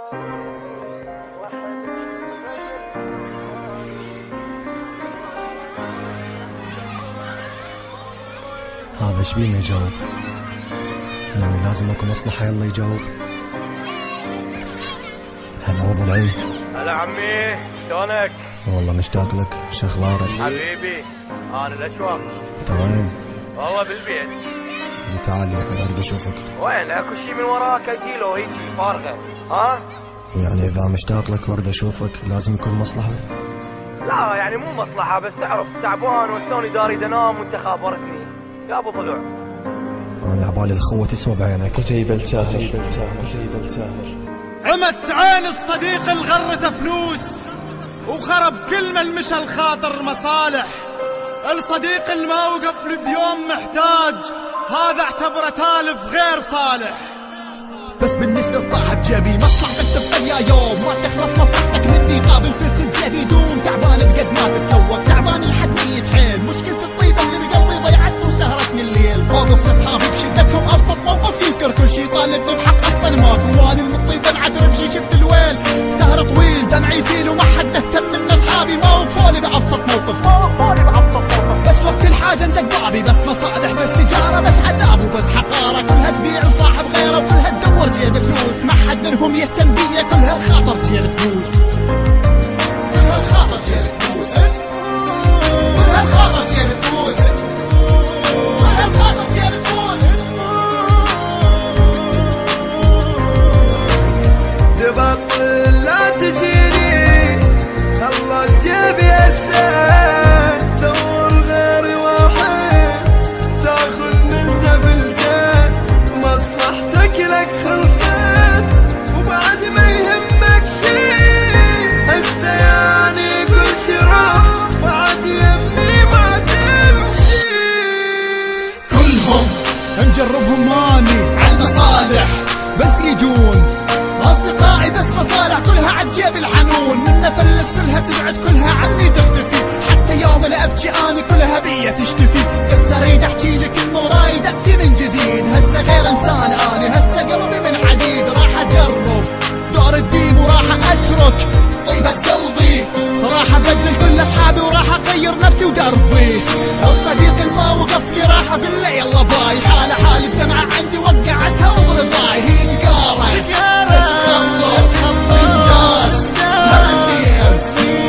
هذا ايش بيه ما يجاوب؟ يعني لازم اكو مصلحة يلا يجاوب. هلا وضلعي. هلا عمي شلونك؟ والله مشتاق لك، شو اخبارك؟ حبيبي انا الاشواق. انت وين؟ والله بالبيت. تعال اريد اشوفك. وين اكو شي من وراك اجيله هيجي فارغة ها؟ يعني اذا مشتاق لك واريد اشوفك لازم يكون مصلحة؟ لا يعني مو مصلحة، بس تعرف تعبان وشلوني داري انام وانت خابرتني يا ابو ضلوع. انا عبالي الخوة تسوى بعينك. كتيب الساهر كتيب الساهر. عمت عين الصديق الغرته فلوس وخرب كل من مشى الخاطر مصالح. الصديق اللي ما وقف لي بيوم محتاج هذا اعتبره تالف غير صالح. بس بالنسبة لصاحب جيبي مصلحتك تبقى يا يوم ما تخلص مصلحتك مني قابل سلسل جيبي دوم. تعبان بقد ما تتكوك، تعبان لحد ما يتحيل. مشكلة الطيبة اللي بقلبي ضيعتني وسهرتني الليل. موقف لاصحابي بشدتهم ابسط موقف ينكر كل شي طالبني بحق اصلا ماكو. وانا المطيب انعذر بشي شفت الويل. سهر طويل دمع يسيل وما حد مهتم من اصحابي. ما وقفولي بابسط موقف بس وقت الحاجة ندق بابي. بس مصالح بس تجارة بس عذاب وبس حقارة. كلها تبيع لصاحب غيره وكلها تدور جيب فلوس. ما حد منهم يهتم بيا كلها الخاطر جيب تبوس. كلها الخاطر جيب تبوس. كلها الخاطر جيب تبوس. كلها الخاطر جيب تبوس. تبطل لا تجيني خلص جيبي هسه. دور غير واحد تاخذ منه فلسه. مصلحتك لك خلصت وبعد ما يهمك شي. هسه يعني كل شراء بعد يمي ما تمشي. كلهم نجربهم ماني عالمصالح بس يجون. اصدقائي بس مصالح كلها عالجيب الحنون. من نفلس كلها تبعد كلها عني تختفي. حتى يوم لا ابكي اني كلها بيا تشتفي. بس اريد احكي لك انه رايد ابكي من جديد. هسه غير انسان اني هسه قلبي من حديد. راح اجرب دور الديب وراح اترك طيبة قلبي. راح ابدل كل اصحابي وراح اغير نفسي ودربي. الصديق اللي ما وقف لي راح اقول له يلا باي. حالة حالي الدمعة عندي وقعتها وبرضاي. هي تجارة بس خلص الناس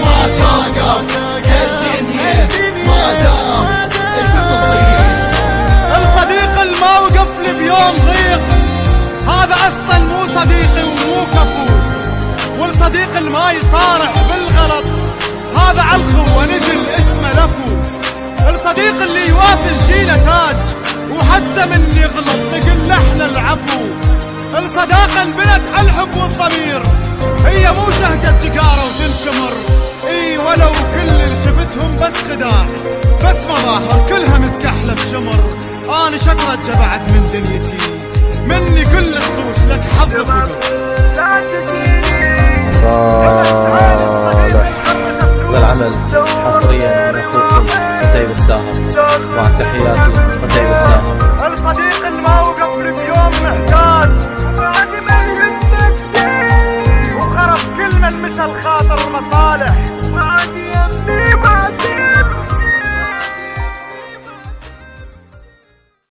ما توقف الدنيا ما دام الكل ضيق. الصديق اللي ما وقف لي بيوم ضيق هذا اصلا مو صديقي ومو كفو. والصديق اللي ما يصارح بالغلط هذا عالخوة نزل اسمه لفو. الصديق اللي يوافي شيله تاج وحتى من يغلط نقول له احنا العفو. الصداقة انبنت عالحب والضمير هي مو شهقة تجارة وتنشمر. اي ولو كل اللي شفتهم بس خداع بس مظاهر كلها متكحلة بشمر. انا شكرت بعد من دنيتي مني كل الصوش لك حظ فقر. صالح للعمل حصريا من اخوكم كتيب الساهر مع تحياتي